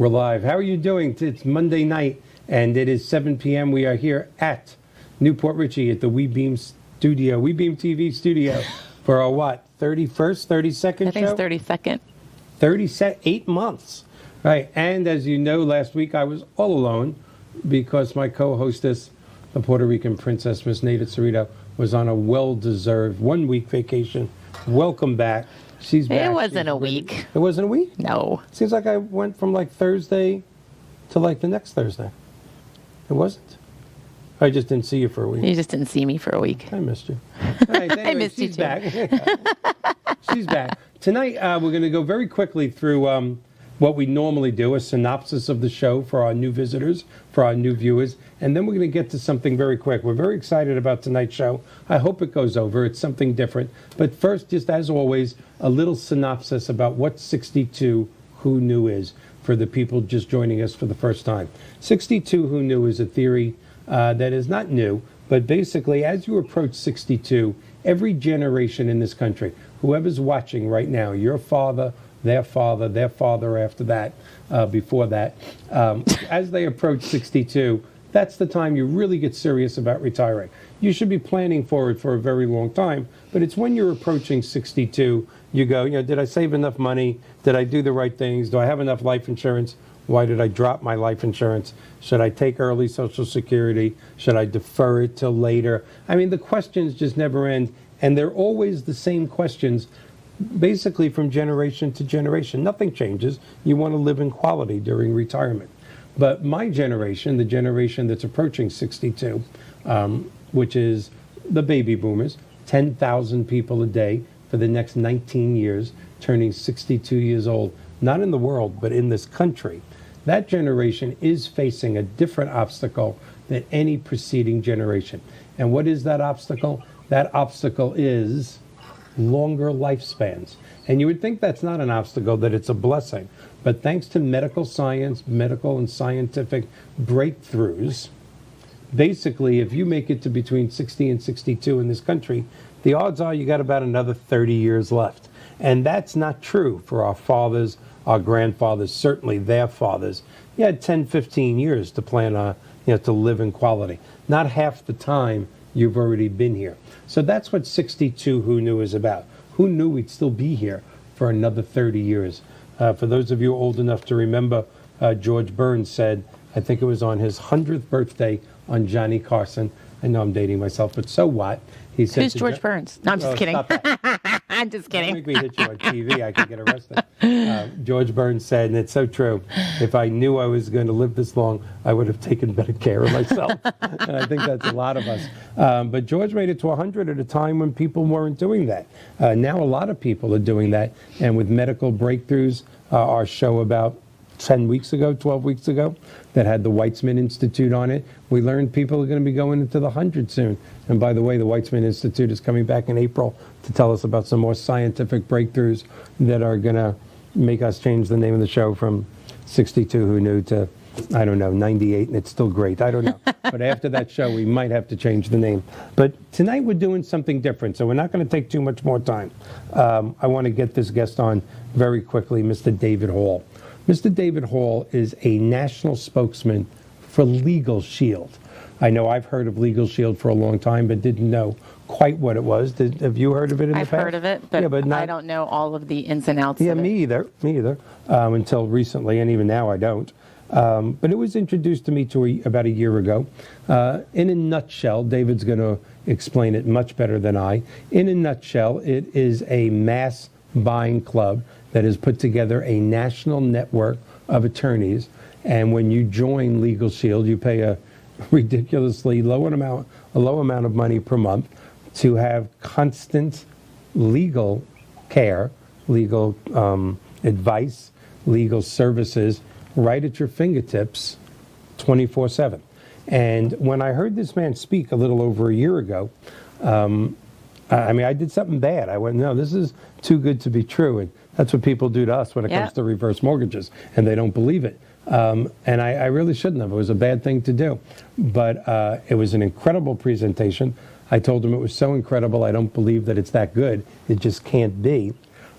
We're live. How are you doing? It's Monday night, and it is 7 p.m. We are here at Newport Richie at the WeBeam TV studio for our, 31st, 32nd I think show? it's 32nd. 8 months. Right, and as you know, last week I was all alone because my co-hostess, the Puerto Rican princess, Miss Nada Cerrito, was on a well-deserved 1-week vacation. Welcome back. She's back. It wasn't a week. It wasn't a week? No. Seems like I went from like Thursday to like the next Thursday. It wasn't. I just didn't see you for a week. You just didn't see me for a week. I missed you. Right, anyway, I missed you she's too. Back. She's back. Tonight we're going to go very quickly through what we normally do, a synopsis of the show for our new visitors, for our new viewers, and then we're going to get to something very quick. We're very excited about tonight's show. I hope it goes over. It's something different. But first, just as always, a little synopsis about what 62 Who Knew is for the people just joining us for the first time. 62 Who Knew is a theory that is not new, but basically as you approach 62, every generation in this country, whoever's watching right now, your father, their father after that, before that, as they approach 62, that's the time you really get serious about retiring. You should be planning for it for a very long time, but it's when you're approaching 62, you go, did I save enough money? Did I do the right things? Do I have enough life insurance? Why did I drop my life insurance? Should I take early Social Security? Should I defer it till later? I mean, the questions just never end, and they're always the same questions, basically from generation to generation. Nothing changes. You want to live in quality during retirement. But my generation, the generation that's approaching 62, which is the baby boomers, 10,000 people a day for the next 19 years, turning 62 years old, not in the world, but in this country. That generation is facing a different obstacle than any preceding generation. And what is that obstacle? That obstacle is longer lifespans. And you would think that's not an obstacle, that it's a blessing. But thanks to medical science, medical and scientific breakthroughs, basically, if you make it to between 60 and 62 in this country, the odds are you got about another 30 years left. And that's not true for our fathers, our grandfathers, certainly their fathers. You had 10, 15 years to plan on, to live in quality. Not half the time you've already been here. So that's what 62 Who Knew is about. Who knew we'd still be here for another 30 years? For those of you old enough to remember, George Burns said, I think it was on his 100th birthday on Johnny Carson. I know I'm dating myself, but so what? He said, Who's George Burns? No, I'm just kidding. I'm just kidding. Don't make me hit you on TV. I could get arrested. George Burns said, and it's so true, if I knew I was going to live this long, I would have taken better care of myself. And I think that's a lot of us. But George made it to 100 at a time when people weren't doing that. Now a lot of people are doing that. And with medical breakthroughs, our show about 10 weeks ago, 12 weeks ago, that had the Weitzman Institute on it. We learned people are going to be going into the 100 soon. And by the way, the Weitzman Institute is coming back in April to tell us about some more scientific breakthroughs that are going to make us change the name of the show from 62 Who Knew to, 98, and it's still great. I don't know. But after that show, we might have to change the name. But tonight we're doing something different, so we're not going to take too much more time. I want to get this guest on very quickly, Mr. David Hall. Mr. David Hall is a national spokesman for Legal Shield. I know I've heard of Legal Shield for a long time, but didn't know quite what it was. Have you heard of it in the past? I've heard of it, but I don't know all of the ins and outs of it. Me either, until recently, and even now I don't. But it was introduced to me about a year ago. In a nutshell, David's going to explain it much better than I. In a nutshell, it is a mass buying club that has put together a national network of attorneys. And when you join Legal Shield, you pay a ridiculously low amount of money per month to have constant legal care, legal advice, legal services right at your fingertips 24/7. And when I heard this man speak a little over a year ago, I did something bad. I went, no, this is too good to be true. And that's what people do to us when it comes to reverse mortgages, and they don't believe it. And I really shouldn't have. It was a bad thing to do. But it was an incredible presentation. I told him it was so incredible, I don't believe that it's that good. It just can't be.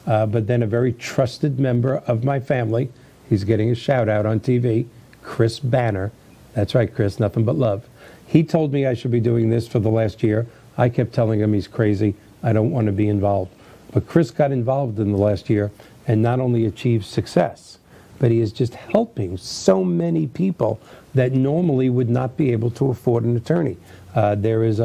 But then a very trusted member of my family, He's getting a shout out on TV. Chris Banner. That's right, Chris, nothing but love. He told me I should be doing this for the last year. I kept telling him he's crazy. I don't want to be involved. But Chris got involved in the last year and not only achieved success, but he is just helping so many people that normally would not be able to afford an attorney. There is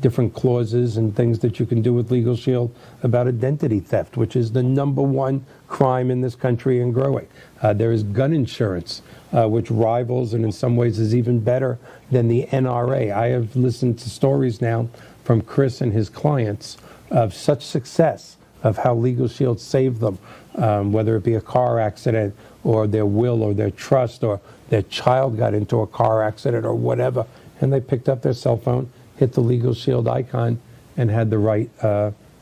different clauses and things that you can do with Legal Shield about identity theft, which is the #1 crime in this country and growing. There is gun insurance, which rivals and in some ways is even better than the NRA. I have listened to stories now from Chris and his clients of such success of how Legal Shield saved them, whether it be a car accident or their will or their trust or their child got into a car accident or whatever, and they picked up their cell phone, hit the Legal Shield icon, and had the right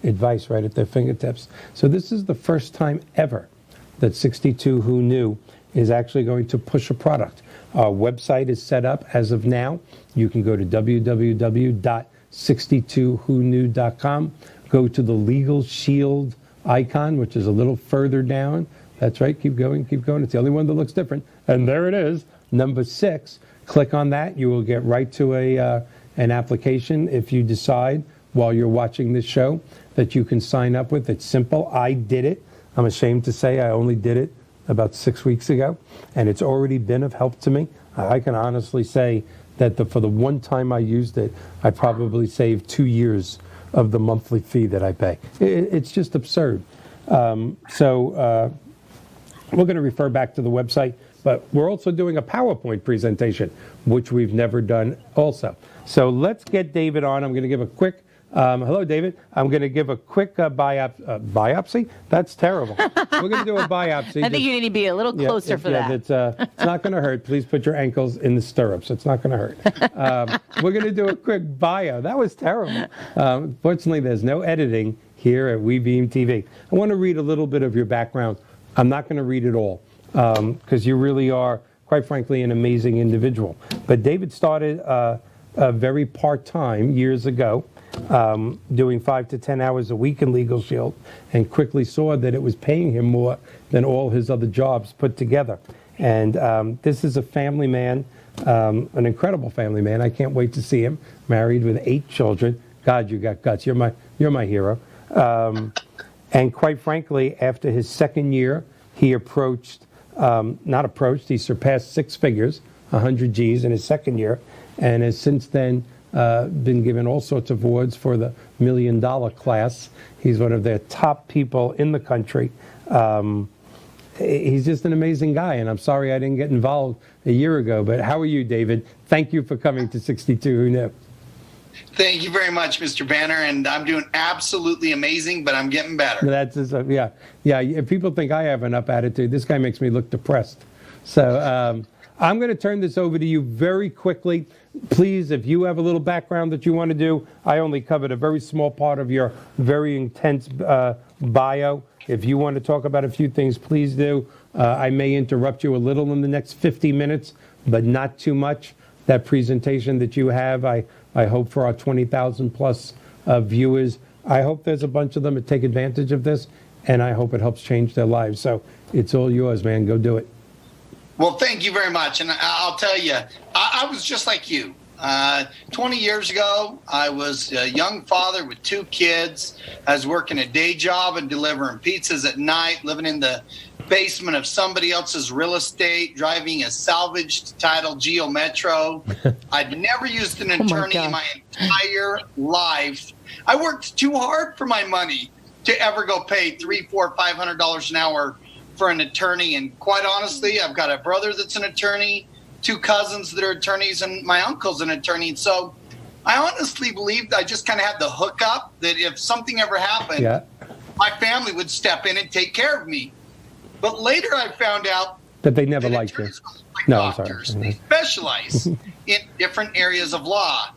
advice right at their fingertips. So this is the first time ever that 62 Who Knew is actually going to push a product. Our website is set up as of now. You can go to www.62whoknew.com. Go to the Legal Shield icon, which is a little further down. That's right. Keep going. Keep going. It's the only one that looks different. And there it is, number 6. Click on that. You will get right to an application if you decide while you're watching this show that you can sign up with. It's simple. I did it. I'm ashamed to say I only did it about 6 weeks ago, and it's already been of help to me. I can honestly say that for the one time I used it, I probably saved 2 years of the monthly fee that I pay. It's just absurd. So we're going to refer back to the website, but we're also doing a PowerPoint presentation, which we've never done also. So let's get David on. I'm going to give a quick, hello, David. I'm going to give a quick biopsy? That's terrible. We're going to do a biopsy. I think you need to be a little closer for that. It's not going to hurt. Please put your ankles in the stirrups. It's not going to hurt. We're going to do a quick bio. That was terrible. Fortunately, there's no editing here at WeBeam TV. I want to read a little bit of your background. I'm not going to read it all because you really are, quite frankly, an amazing individual. But David started very part-time years ago, doing 5 to 10 hours a week in Legal Shield, and quickly saw that it was paying him more than all his other jobs put together. And this is a family man, an incredible family man. I can't wait to see him, married with 8 children. God, you got guts. You're my hero. And quite frankly, after his second year, he he surpassed 6 figures, 100 G's in his second year, and has since then been given all sorts of awards for the $1 million class. He's one of their top people in the country. He's just an amazing guy, and I'm sorry I didn't get involved a year ago, but how are you, David? Thank you for coming to 62 Who Knew. Thank you very much, Mr. Banner, and I'm doing absolutely amazing, but I'm getting better. That's just, yeah. If people think I have an up attitude, this guy makes me look depressed. So I'm going to turn this over to you very quickly. Please, if you have a little background that you want to do, I only covered a very small part of your very intense bio. If you want to talk about a few things, please do. I may interrupt you a little in the next 50 minutes, but not too much. That presentation that you have, I hope for our 20,000 plus viewers, I hope there's a bunch of them that take advantage of this, and I hope it helps change their lives. So it's all yours, man. Go do it. Well, thank you very much. And I'll tell you, I was just like you. 20 years ago, I was a young father with 2 kids. I was working a day job and delivering pizzas at night, living in the basement of somebody else's real estate, driving a salvaged title Geo Metro. I'd never used an attorney in my entire life. I worked too hard for my money to ever go pay $300, $400, $500 an hour for an attorney. And quite honestly, I've got a brother that's an attorney, 2 cousins that are attorneys, and my uncle's an attorney. So I honestly believed I just kind of had the hookup that if something ever happened, my family would step in and take care of me. But later I found out that they never liked you. Like doctors. They specialize in different areas of law.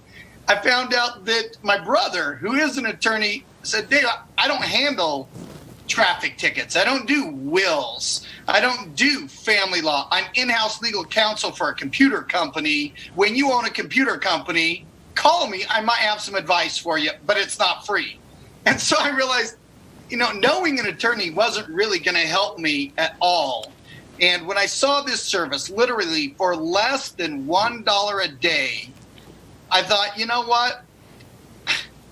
I found out that my brother, who is an attorney, said, Dave, I don't handle traffic tickets. I don't do wills. I don't do family law. I'm in-house legal counsel for a computer company. When you own a computer company, call me. I might have some advice for you, but it's not free. And so I realized, knowing an attorney wasn't really going to help me at all. And when I saw this service, literally for less than $1 a day, I thought, you know what?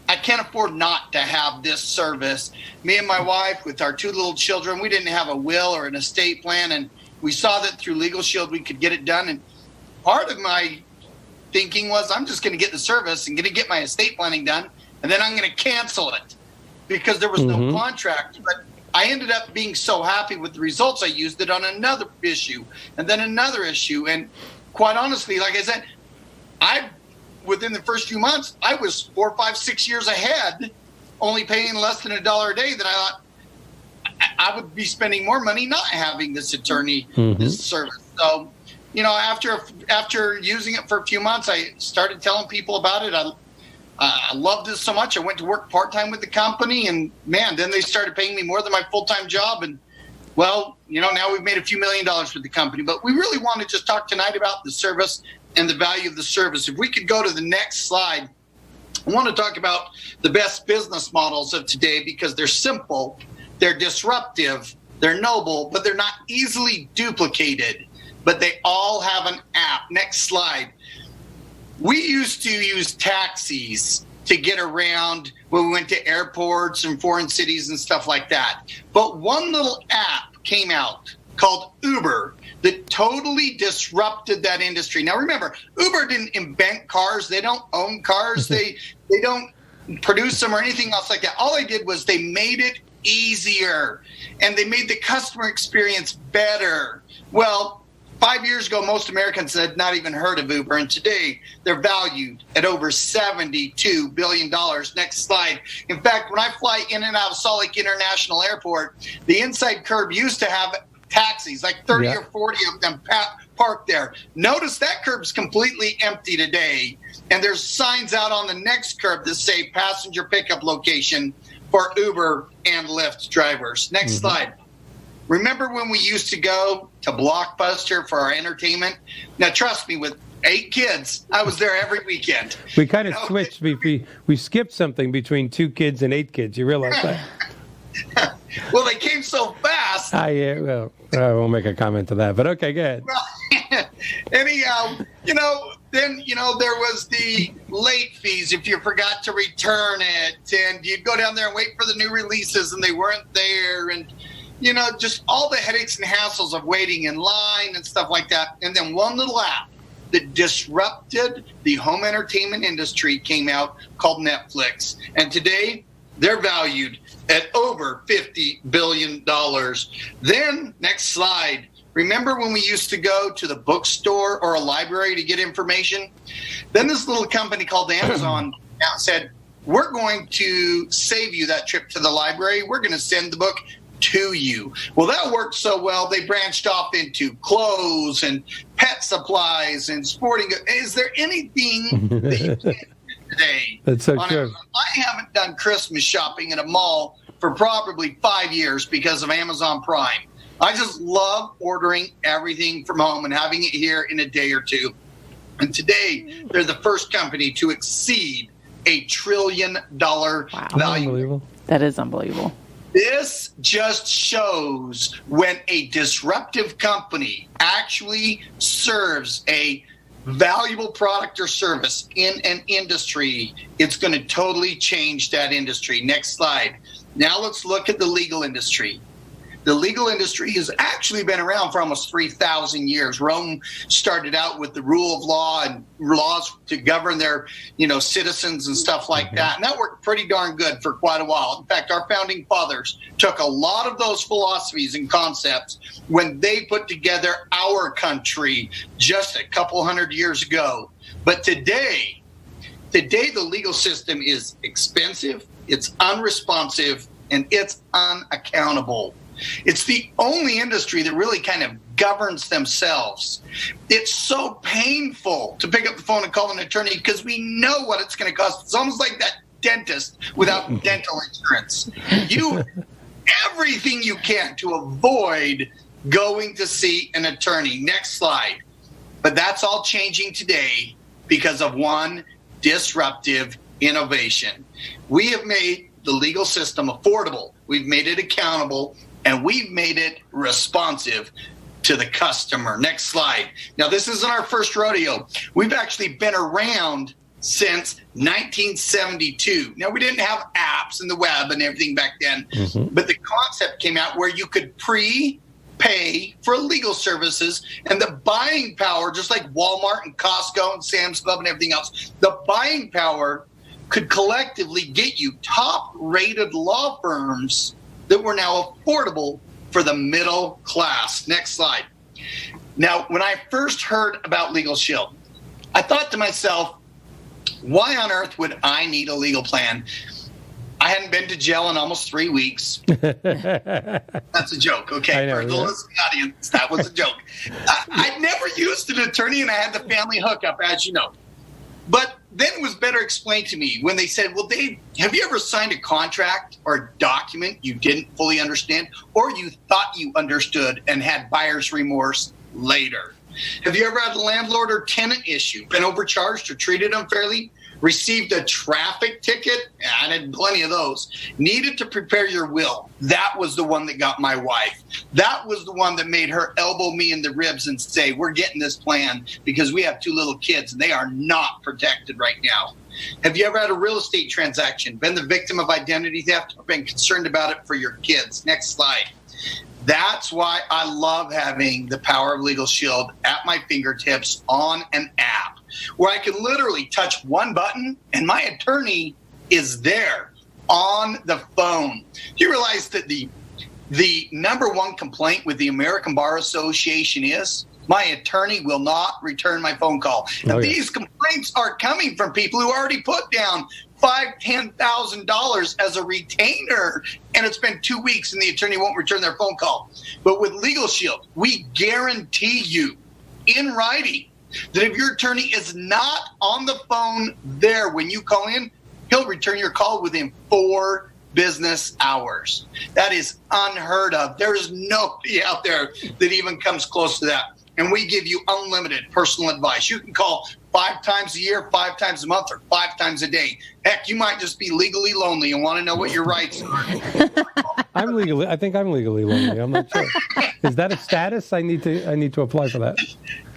I can't afford not to have this service. Me and my wife, with our 2 little children, we didn't have a will or an estate plan, and we saw that through Legal Shield we could get it done. And part of my thinking was, I'm just going to get the service and going to get my estate planning done, and then I'm going to cancel it because there was no contract. But I ended up being so happy with the results, I used it on another issue and then another issue. And quite honestly, like I said, within the first few months, I was 4, 5, 6 years ahead, only paying less than $1 a day, that I thought I would be spending more money not having this attorney, this service. So, you know, after using it for a few months, I started telling people about it. I loved this so much. I went to work part-time with the company, and man, then they started paying me more than my full-time job. And well, you know, now we've made a few $1 million with the company, but we really want to just talk tonight about the service and the value of the service. If we could go to the next slide, I want to talk about the best business models of today because they're simple, they're disruptive, they're noble, but they're not easily duplicated, but they all have an app. Next slide. We used to use taxis to get around when we went to airports and foreign cities and stuff like that. But one little app came out called Uber that totally disrupted that industry. Now remember, Uber didn't invent cars. They don't own cars. They don't produce them or anything else like that. All they did was they made it easier and they made the customer experience better. Well, 5 years ago, most Americans had not even heard of Uber, and today they're valued at over $72 billion. Next slide. In fact, when I fly in and out of Salt Lake International Airport, the inside curb used to have taxis, like 30 or 40 of them parked there. Notice that curb's completely empty today, and there's signs out on the next curb that say passenger pickup location for Uber and Lyft drivers. Next slide. Remember when we used to go to Blockbuster for our entertainment? Now, trust me, with 8 kids, I was there every weekend. We kind of switched. We skipped something between 2 kids and 8 kids. You realize that? Well, they came so fast. Yeah, well, I won't make a comment to that, but okay, go ahead. Well, anyhow, then, there was the late fees if you forgot to return it, and you'd go down there and wait for the new releases, and they weren't there, and just all the headaches and hassles of waiting in line and stuff like that. And then one little app that disrupted the home entertainment industry came out called Netflix. And today they're valued at over $50 billion. Then, next slide. Remember when we used to go to the bookstore or a library to get information? Then this little company called Amazon said, we're going to save you that trip to the library. We're going to send the book to you. Well, that worked so well, they branched off into clothes and pet supplies and sporting goods. Is there anything that you can't do today? That's so true. I haven't done Christmas shopping at a mall for probably 5 years because of Amazon Prime. I just love ordering everything from home and having it here in a day or two. And today, they're the first company to exceed $1 trillion value. That is unbelievable. This just shows when a disruptive company actually serves a valuable product or service in an industry, it's going to totally change that industry. Next slide. Now let's look at the legal industry. The legal industry has actually been around for almost 3,000 years. Rome started out with the rule of law and laws to govern their, citizens and stuff like that. And that worked pretty darn good for quite a while. In fact, our founding fathers took a lot of those philosophies and concepts when they put together our country just a couple hundred years ago. But today the legal system is expensive, it's unresponsive, and it's unaccountable. It's the only industry that really kind of governs themselves. It's so painful to pick up the phone and call an attorney because we know what it's going to cost. It's almost like that dentist without dental insurance. You everything you can to avoid going to see an attorney. Next slide. But that's all changing today because of one disruptive innovation. We have made the legal system affordable. We've made it accountable. And we've made it responsive. to the customer. Next slide. Now, this isn't our first rodeo. We've actually been around since 1972. Now, we didn't have apps and the web and everything back then, but the concept came out where you could pay for legal services, and the buying power, just like Walmart and Costco and Sam's Club and everything else, the buying power could collectively get you top-rated law firms that were now affordable for the middle class. Next slide. Now, when I first heard about Legal Shield, I thought to myself, why on earth would I need a legal plan? I hadn't been to jail in almost 3 weeks. That's a joke, okay? Know, for the listening audience, that was a joke. I'd never used an attorney, and I had the family hookup, as you know. But then it was better explained to me when they said, well, Dave, have you ever signed a contract or a document you didn't fully understand, or you thought you understood and had buyer's remorse later? Have you ever had a landlord or tenant issue, been overcharged or treated unfairly, received a traffic ticket? I had plenty of those. Needed to prepare your will. That was the one that got my wife. That was the one that made her elbow me in the ribs and say, we're getting this plan because we have 2 little kids and they are not protected right now. Have you ever had a real estate transaction, been the victim of identity theft, or been concerned about it for your kids? Next slide. That's why I love having the power of Legal Shield at my fingertips on an app where I can literally touch one button and my attorney is there on the phone. Do you realize that the number one complaint with the American Bar Association is my attorney will not return my phone call? And these complaints are coming from people who already put down $5,000, $10,000 as a retainer, and it's been 2 weeks and the attorney won't return their phone call. But with Legal Shield, we guarantee you in writing that if your attorney is not on the phone there when you call in, he'll return your call within 4 business hours. That is unheard of. There is nobody out there that even comes close to that. And we give you unlimited personal advice. You can call 5 times a year, 5 times a month, or 5 times a day. Heck, you might just be legally lonely and want to know what your rights are. I think I'm legally lonely. I'm not sure. Is that a status? I need to apply for that.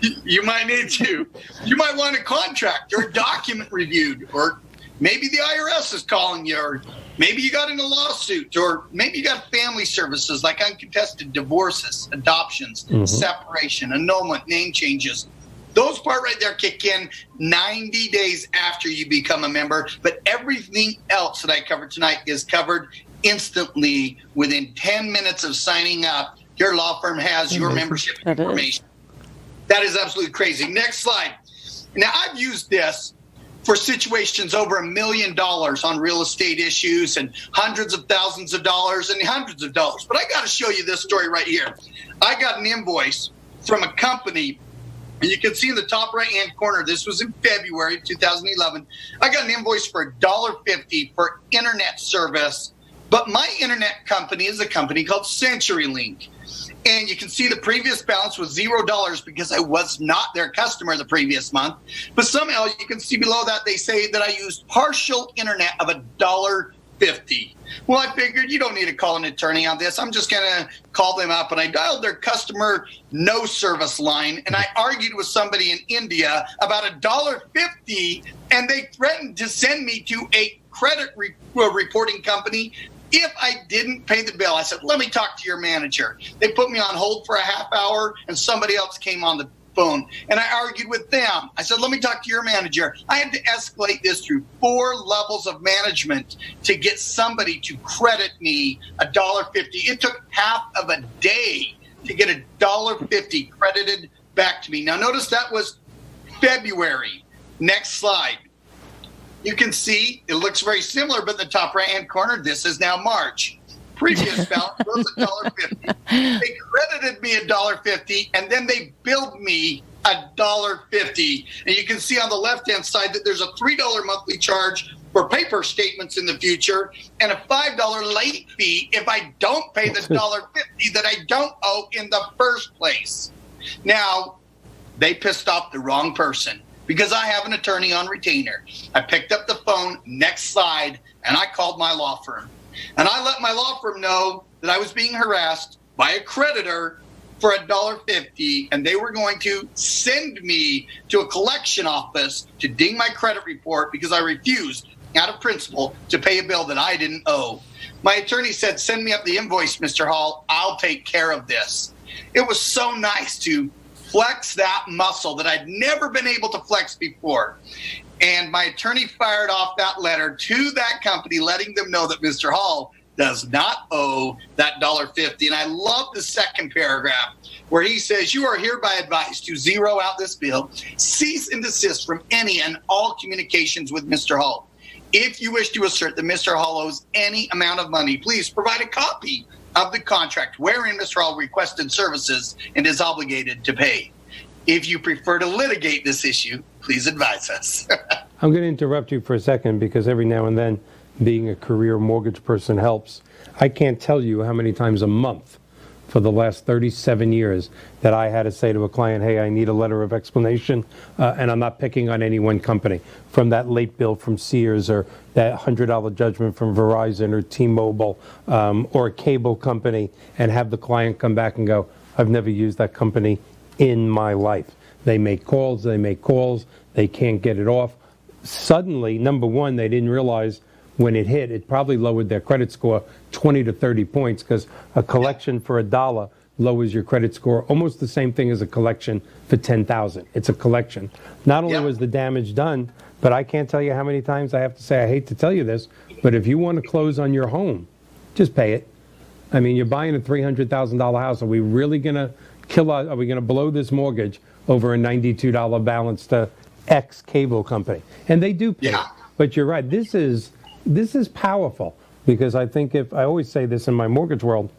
You might need to. You might want a contract or a document reviewed, or maybe the IRS is calling you, or maybe you got in a lawsuit, or maybe you got family services like uncontested divorces, adoptions, separation, annulment, name changes. Those part right there kick in 90 days after you become a member, but everything else that I covered tonight is covered instantly within 10 minutes of signing up. Your law firm has your membership information. That is absolutely crazy. Next slide. Now, I've used this for situations over $1 million on real estate issues and hundreds of thousands of dollars and hundreds of dollars. But I got to show you this story right here. I got an invoice from a company, and you can see in the top right-hand corner, this was in February 2011. I got an invoice for $1.50 for internet service, but my internet company is a company called CenturyLink. And you can see the previous balance was $0 because I was not their customer the previous month. But somehow you can see below that they say that I used partial internet of $1.50. Well, I figured you don't need to call an attorney on this. I'm just going to call them up. And I dialed their customer no service line. And I argued with somebody in India about $1.50. And they threatened to send me to a credit reporting company if I didn't pay the bill. I said, let me talk to your manager. They put me on hold for a half hour, and somebody else came on the phone. And I argued with them. I said, let me talk to your manager. I had to escalate this through 4 levels of management to get somebody to credit me $1.50. It took half of a day to get $1.50 credited back to me. Now, notice that was February. Next slide. You can see it looks very similar, but in the top right-hand corner, this is now March. Previous balance was $1.50. They credited me $1.50, and then they billed me $1.50. And you can see on the left-hand side that there's a $3 monthly charge for paper statements in the future and a $5 late fee if I don't pay the $1.50 that I don't owe in the first place. Now, they pissed off the wrong person, because I have an attorney on retainer. I picked up the phone, next slide, and I called my law firm. And I let my law firm know that I was being harassed by a creditor for $1.50, and they were going to send me to a collection office to ding my credit report because I refused, out of principle, to pay a bill that I didn't owe. My attorney said, "Send me up the invoice, Mr. Hall. I'll take care of this." It was so nice to flex that muscle that I'd never been able to flex before. And my attorney fired off that letter to that company, letting them know that Mr. Hall does not owe that $1.50. And I love the second paragraph where he says, "You are hereby advised to zero out this bill, cease and desist from any and all communications with Mr. Hall. If you wish to assert that Mr. Hall owes any amount of money, please provide a copy of the contract wherein Mr. Hall requested services and is obligated to pay. If you prefer to litigate this issue, please advise us." I'm going to interrupt you for a second because every now and then being a career mortgage person helps. I can't tell you how many times a month for the last 37 years that I had to say to a client, "Hey, I need a letter of explanation," and I'm not picking on any one company, from that late bill from Sears or that $100 judgment from Verizon or T-Mobile or a cable company, and have the client come back and go, "I've never used that company in my life. They make calls, they can't get it off." Suddenly, number one, they didn't realize when it hit, it probably lowered their credit score 20 to 30 points because a collection for $1 lowers your credit score almost the same thing as a collection for $10,000. It's a collection. Not only was the damage done, but I can't tell you how many times I have to say, I hate to tell you this, but if you want to close on your home, just pay it. I mean, you're buying a $300,000 house. Are we really going to are we going to blow this mortgage over a $92 balance to X cable company? And they do pay. Yeah. But you're right. This is powerful because I think I always say this in my mortgage world,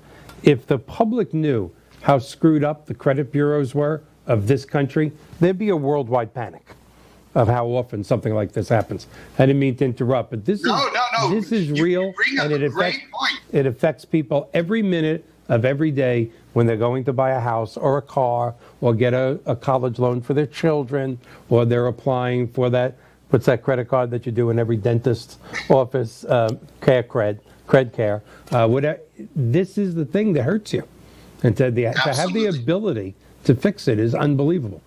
if the public knew how screwed up the credit bureaus were of this country, there'd be a worldwide panic of how often something like this happens. I didn't mean to interrupt, but this is real, and it affects people every minute of every day when they're going to buy a house or a car or get a college loan for their children, or they're applying for that, what's that credit card that you do in every dentist's office, cred care. Whatever. This is the thing that hurts you. And to have the ability to fix it is unbelievable.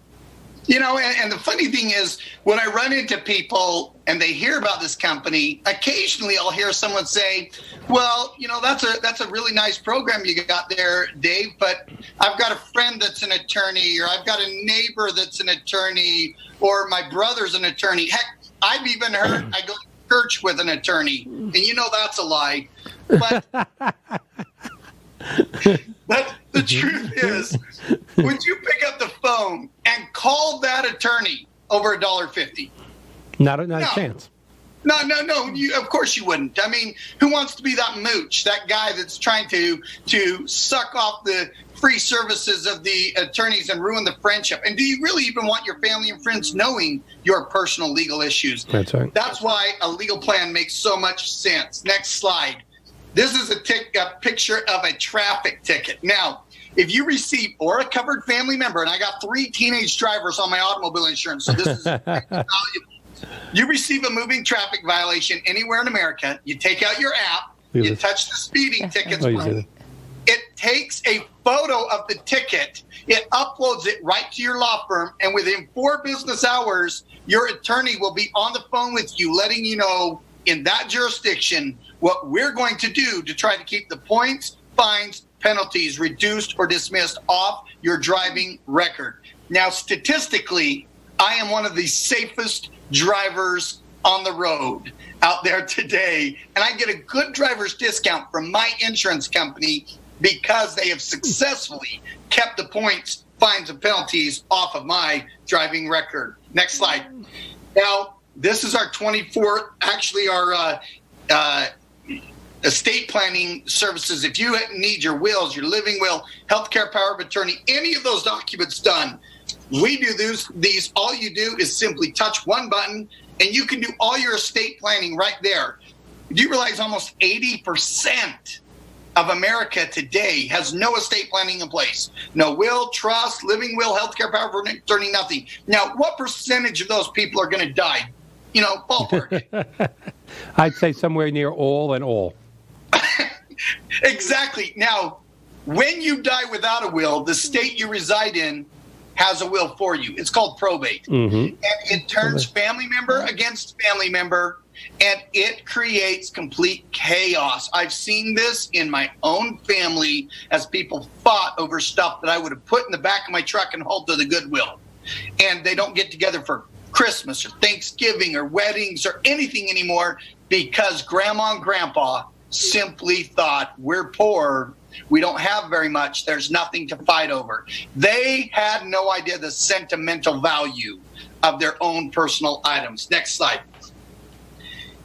You know, and the funny thing is, when I run into people and they hear about this company, occasionally I'll hear someone say, "Well, you know, that's a really nice program you got there, Dave, but I've got a friend that's an attorney, or I've got a neighbor that's an attorney, or my brother's an attorney. Heck, I've even heard I go to church with an attorney, and you know that's a lie." But the truth is, would you pick up the phone and call that attorney over $1.50? Not a chance. No. Of course you wouldn't. I mean, who wants to be that mooch, that guy that's trying to suck off the free services of the attorneys and ruin the friendship? And do you really even want your family and friends knowing your personal legal issues? That's right. That's why a legal plan makes so much sense. Next slide. This is a picture of a traffic ticket. Now, if you receive, or a covered family member, and I got 3 teenage drivers on my automobile insurance, so this is valuable. You receive a moving traffic violation anywhere in America, you take out your app, you touch the speeding tickets button, it takes a photo of the ticket, it uploads it right to your law firm, and within 4 business hours, your attorney will be on the phone with you, letting you know in that jurisdiction what we're going to do to try to keep the points, fines, penalties reduced or dismissed off your driving record. Now, statistically, I am one of the safest drivers on the road out there today, and I get a good driver's discount from my insurance company because they have successfully kept the points, fines, and penalties off of my driving record. Next slide. Now, this is our 24th, actually our estate planning services. If you need your wills, your living will, healthcare power of attorney, any of those documents done, we do these. All you do is simply touch one button, and you can do all your estate planning right there. Do you realize almost 80% of America today has no estate planning in place? No will, trust, living will, healthcare power of attorney, nothing. Now, what percentage of those people are going to die? You know, ballpark. I'd say somewhere near all and all. Exactly. Now, When you die without a will, the state you reside in has a will for you. It's called probate. And it turns family member against family member, and it creates complete chaos. I've seen this in my own family as people fought over stuff that I would have put in the back of my truck and hauled to the Goodwill. And they don't get together for Christmas or Thanksgiving or weddings or anything anymore because grandma and grandpa simply thought, we're poor, we don't have very much, there's nothing to fight over. They had no idea the sentimental value of their own personal items. Next slide.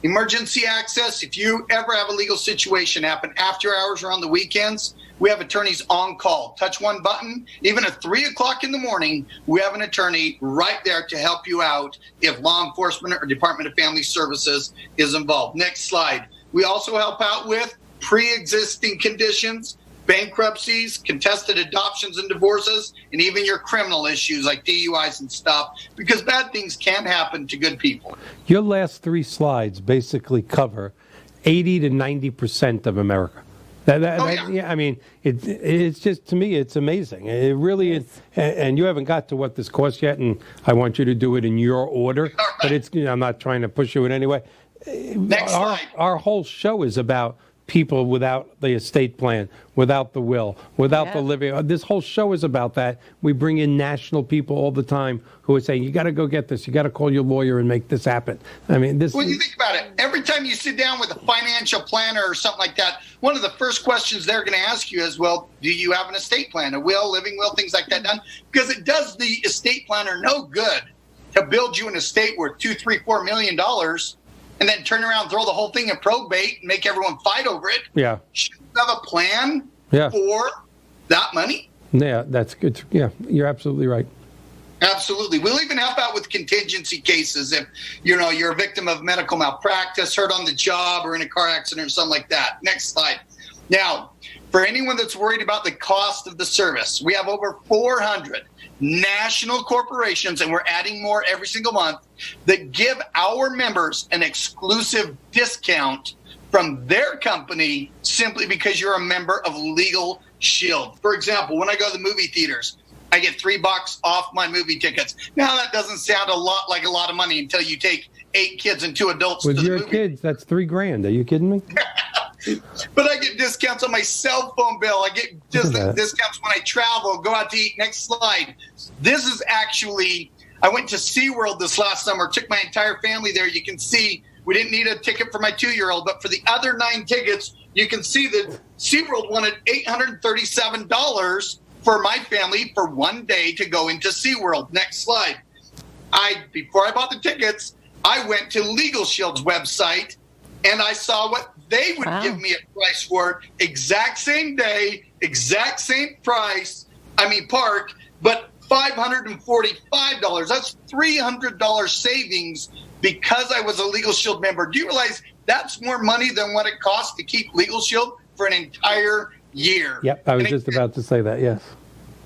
Emergency access. If you ever have a legal situation happen after hours or on the weekends, we have attorneys on call. Touch one button. Even at 3 o'clock in the morning, we have an attorney right there to help you out if law enforcement or Department of Family Services is involved. Next slide. We also help out with pre-existing conditions, bankruptcies, contested adoptions and divorces, and even your criminal issues like DUIs and stuff, because bad things can happen to good people. Your last 3 slides basically cover 80 to 90% of America. Yeah, I mean, it's just, to me, it's amazing. It really is. And you haven't got to what this costs yet, and I want you to do it in your order. Right. But it's, I'm not trying to push you in any way. Next slide. Our whole show is about people without the estate plan, without the will, without the living. This whole show is about that. We bring in national people all the time who are saying, you got to go get this. You got to call your lawyer and make this happen. I mean, this. When you think about it, every time you sit down with a financial planner or something like that, one of the first questions they're going to ask you is, well, do you have an estate plan, a will, living will, things like that done? Because it does the estate planner no good to build you an estate worth $2, $3, $4 million and then turn around, throw the whole thing in probate and make everyone fight over it. Yeah. Should you have a plan for that money? Yeah, that's good. Yeah, you're absolutely right. Absolutely. We'll even help out with contingency cases if, you're a victim of medical malpractice, hurt on the job, or in a car accident or something like that. Next slide. Now, for anyone that's worried about the cost of the service, we have over 400 national corporations, and we're adding more every single month, that give our members an exclusive discount from their company simply because you're a member of Legal Shield. For example, when I go to the movie theaters, I get $3 off my movie tickets. Now, that doesn't sound a lot like a lot of money until you take 8 kids and 2 adults with to the your movie. Kids, that's $3,000. Are you kidding me? But I get discounts on my cell phone bill. I get discounts when I travel, go out to eat. Next slide. This is actually, I went to SeaWorld this last summer, took my entire family there. You can see we didn't need a ticket for my 2-year-old, but for the other 9 tickets, you can see that SeaWorld wanted $837 for my family for one day to go into SeaWorld. Next slide. Before I bought the tickets, I went to Legal Shield's website and I saw what they would give me a price for, exact same day, exact same price, park, but $545. That's $300 savings because I was a Legal Shield member. Do you realize that's more money than what it costs to keep Legal Shield for an entire year? Yep, I was just about to say that, yes.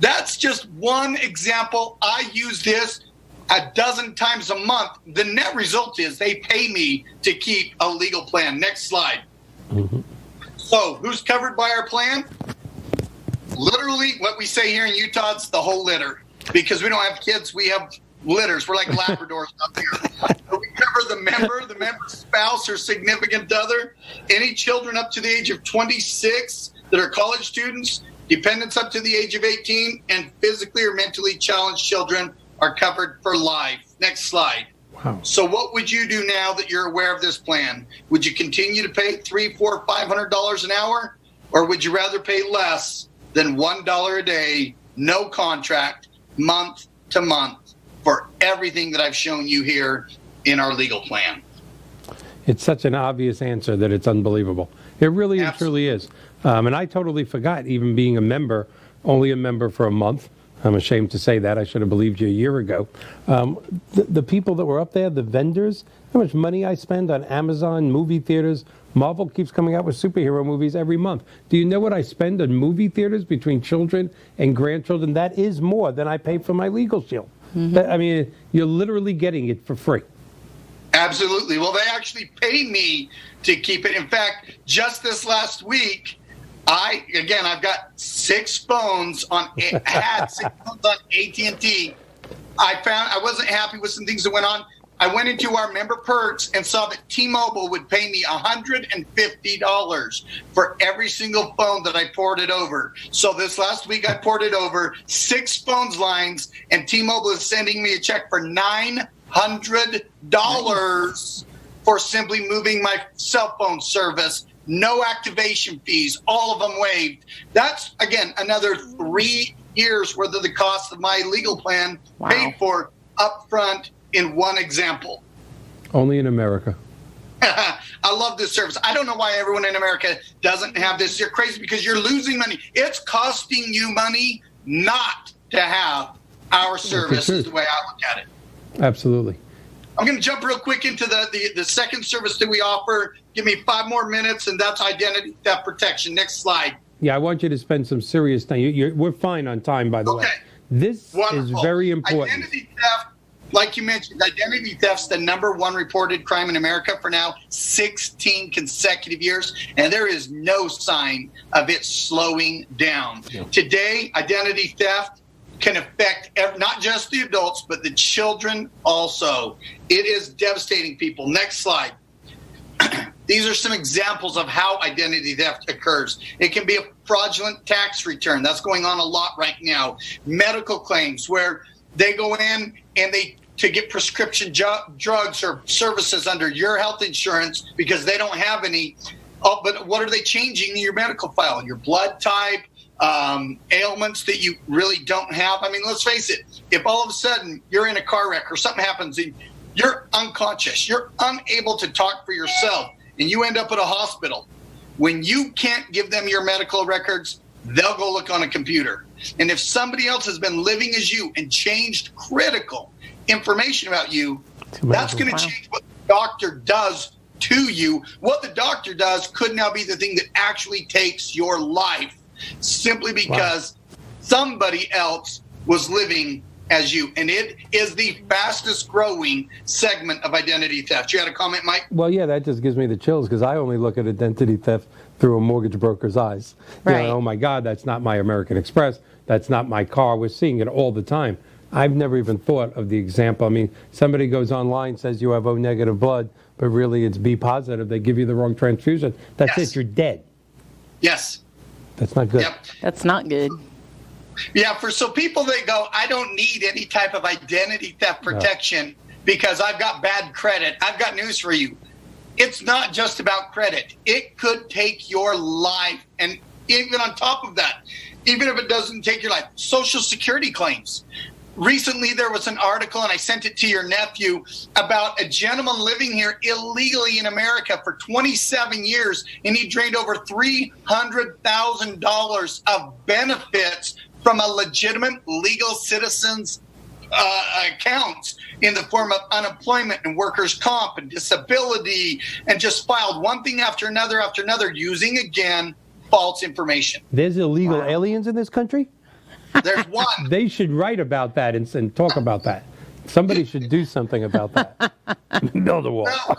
That's just one example. I use this a dozen times a month. The net result is they pay me to keep a legal plan. Next slide. Mm-hmm. So who's covered by our plan? Literally what we say here in Utah, it's the whole litter. Because we don't have kids, we have litters. We're like Labradors up here. So we cover the member's spouse or significant other, any children up to the age of 26 that are college students, dependents up to the age of 18, and physically or mentally challenged children are covered for life. Next slide. Wow. So what would you do now that you're aware of this plan? Would you continue to pay $300, $400, $500 an hour? Or would you rather pay less than $1 a day, no contract, month to month, for everything that I've shown you here in our legal plan? It's such an obvious answer that it's unbelievable. It really and truly is. And I totally forgot, even being a member, only a member for a month. I'm ashamed to say that. I should have believed you a year ago. The people that were up there, the vendors, how much money I spend on Amazon, movie theaters. Marvel keeps coming out with superhero movies every month. Do you know what I spend on movie theaters between children and grandchildren? That is more than I pay for my Legal Shield. Mm-hmm. You're literally getting it for free. Absolutely. Well, they actually pay me to keep it. In fact, just this last week, I've got 6 phones on AT&T. I wasn't happy with some things that went on. I went into our member perks and saw that T-Mobile would pay me $150 for every single phone that I ported over. So this last week I ported over 6 phones lines, and T-Mobile is sending me a check for $900 for simply moving my cell phone service. No activation fees, all of them waived. That's, again, another 3 years worth of the cost of my legal plan paid for upfront in one example. Only in America. I love this service. I don't know why everyone in America doesn't have this. You're crazy because you're losing money. It's costing you money not to have our service is the way I look at it. Absolutely. I'm going to jump real quick into the second service that we offer. Give me 5 more minutes, and that's identity theft protection. Next slide. Yeah, I want you to spend some serious time. We're fine on time, by the way. This is very important. Identity theft, like you mentioned, identity theft's the #1 reported crime in America for now 16 consecutive years, and there is no sign of it slowing down. Yeah. Today, identity theft can affect not just the adults, but the children also. It is devastating, people. Next slide. These are some examples of how identity theft occurs. It can be a fraudulent tax return. That's going on a lot right now. Medical claims where they go in and to get prescription drugs or services under your health insurance because they don't have any. Oh, but what are they changing in your medical file? Your blood type, ailments that you really don't have. I mean, let's face it. If all of a sudden you're in a car wreck or something happens and you're unconscious, you're unable to talk for yourself, and you end up at a hospital, when you can't give them your medical records, they'll go look on a computer. And if somebody else has been living as you and changed critical information about you, that's going to change what the doctor does to you. What the doctor does could now be the thing that actually takes your life simply because somebody else was living as you. And it is the fastest growing segment of identity theft. You had a comment, Mike? Well, yeah, that just gives me the chills because I only look at identity theft through a mortgage broker's eyes. Right. You know, oh my God, that's not my American Express. That's not my car. We're seeing it all the time. I've never even thought of the example. I mean, somebody goes online, says you have O negative blood, but really it's B positive. They give you the wrong transfusion. That's it. You're dead. Yes. That's not good. Yep. That's not good. Yeah, so people that go, I don't need any type of identity theft protection because I've got bad credit. I've got news for you. It's not just about credit. It could take your life. And even on top of that, even if it doesn't take your life, Social Security claims. Recently, there was an article, and I sent it to your nephew, about a gentleman living here illegally in America for 27 years, and he drained over $300,000 of benefits from a legitimate legal citizen's accounts in the form of unemployment and workers' comp and disability, and just filed one thing after another using, again, false information. There's illegal aliens in this country? There's one. They should write about that and talk about that. Somebody should do something about that. Build a wall. Well, of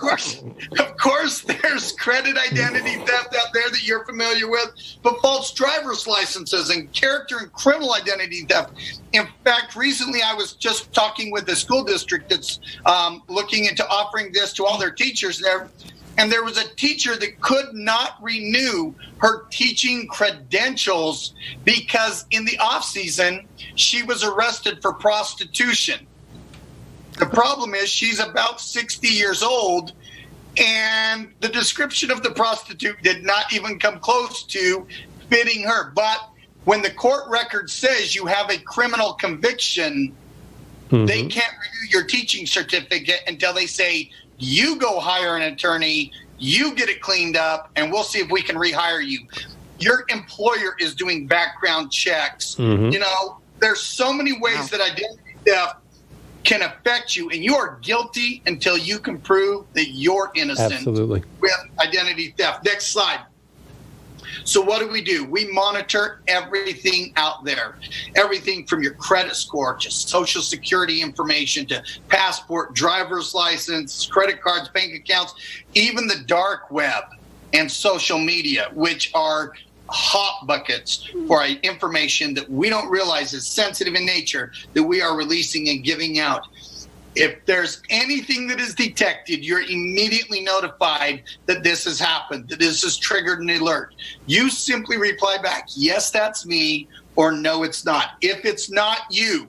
course, there's credit identity theft out there that you're familiar with, but false driver's licenses and character and criminal identity theft. In fact, recently I was just talking with the school district that's looking into offering this to all their teachers there. And there was a teacher that could not renew her teaching credentials because in the off season, she was arrested for prostitution. The problem is she's about 60 years old, and the description of the prostitute did not even come close to fitting her. But when the court record says you have a criminal conviction, they can't renew your teaching certificate until they say, you go hire an attorney, you get it cleaned up, and we'll see if we can rehire you. Your employer is doing background checks. You know, there's so many ways that identity theft can affect you, and you are guilty until you can prove that you're innocent. Absolutely. With identity theft. Next slide. So what do? We monitor everything out there. Everything from your credit score to Social Security information to passport, driver's license, credit cards, bank accounts, even the dark web and social media, which are hot buckets for information that we don't realize is sensitive in nature that we are releasing and giving out. If there's anything that is detected, you're immediately notified that this has happened, that this has triggered an alert. You simply reply back, yes, that's me, or no, it's not. If it's not you,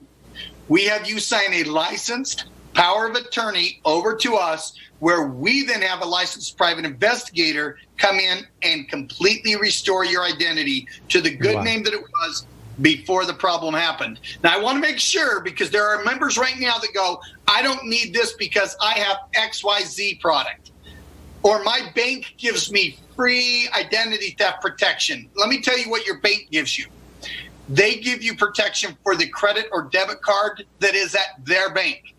we have you sign a licensed power of attorney over to us, where we then have a licensed private investigator come in and completely restore your identity to the good name that it was before the problem happened. Now, I want to make sure, because there are members right now that go, I don't need this because I have XYZ product, or my bank gives me free identity theft protection. Let me tell you what your bank gives you. They give you protection for the credit or debit card that is at their bank.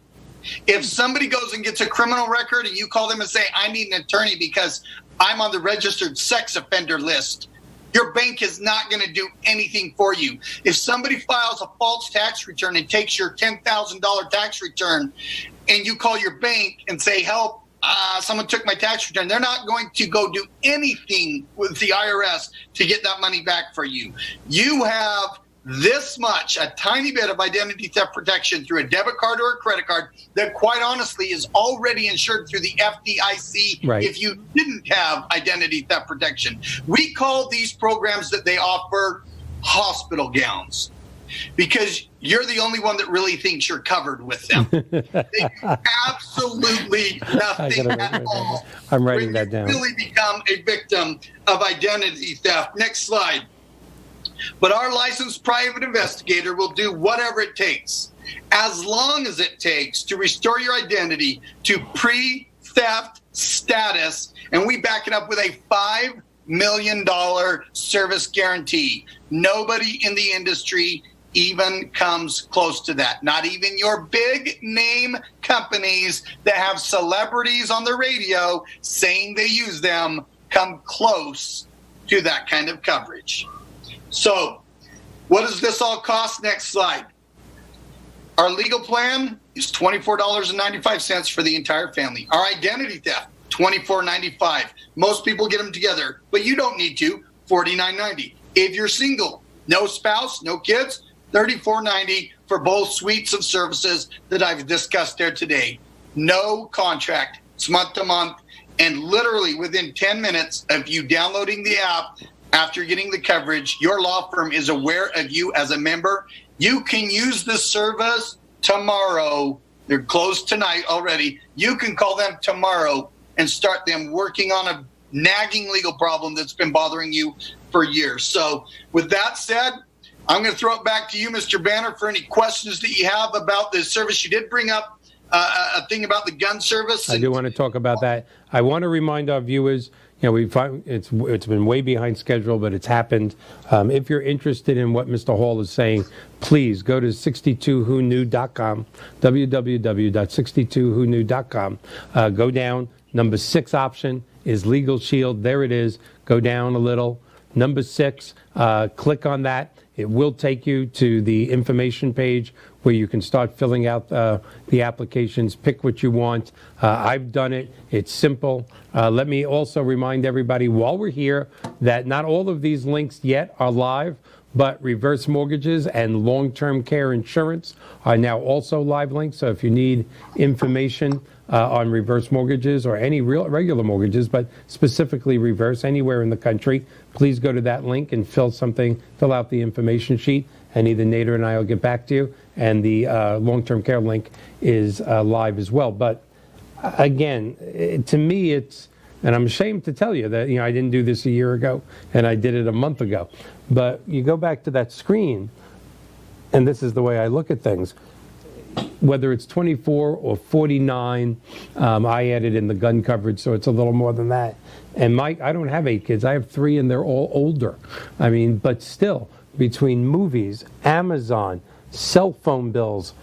If somebody goes and gets a criminal record and you call them and say, I need an attorney because I'm on the registered sex offender list, your bank is not going to do anything for you. If somebody files a false tax return and takes your $10,000 tax return and you call your bank and say, help, someone took my tax return, they're not going to go do anything with the IRS to get that money back for you. You have this much, a tiny bit of identity theft protection through a debit card or a credit card that quite honestly is already insured through the FDIC if you didn't have identity theft protection. We call these programs that they offer hospital gowns, because you're the only one that really thinks you're covered with them. They do absolutely nothing at all. I'm writing that down. You really become a victim of identity theft. Next slide. But our licensed private investigator will do whatever it takes, as long as it takes, to restore your identity to pre-theft status. And we back it up with a $5 million service guarantee. Nobody in the industry even comes close to that. Not even your big name companies that have celebrities on the radio saying they use them come close to that kind of coverage. So, what does this all cost? Next slide. Our legal plan is $24.95 for the entire family. Our identity theft, $24.95. Most people get them together, but you don't need to, $49.90. If you're single, no spouse, no kids, $34.90 for both suites of services that I've discussed there today. No contract. It's month to month. And literally within 10 minutes of you downloading the app, after getting the coverage, your law firm is aware of you as a member. You can use this service tomorrow. They're closed tonight already. You can call them tomorrow and start them working on a nagging legal problem that's been bothering you for years. So with that said, I'm going to throw it back to you, Mr. Banner, for any questions that you have about the service. You did bring up a thing about the gun service. I do want to talk about that. I want to remind our viewers, it's been way behind schedule, but it's happened. If you're interested in what Mr. Hall is saying, please go to 62whoknew.com, www.62whoknew.com. Go down. Number 6 option is Legal Shield. There it is. Go down a little. Number 6, click on that. It will take you to the information page where you can start filling out the applications, pick what you want. I've done it. It's simple. Let me also remind everybody while we're here that not all of these links yet are live, but reverse mortgages and long-term care insurance are now also live links. So if you need information on reverse mortgages or any regular mortgages, but specifically reverse anywhere in the country, please go to that link and fill out the information sheet, and either Nader and I will get back to you. And the long-term care link is live as well. But again, to me, and I'm ashamed to tell you that I didn't do this a year ago, and I did it a month ago. But you go back to that screen, and this is the way I look at things. Whether it's 24 or 49, I added in the gun coverage, so it's a little more than that. And Mike, I don't have 8 kids. I have 3, and they're all older. But still, between movies, Amazon, cell phone bills,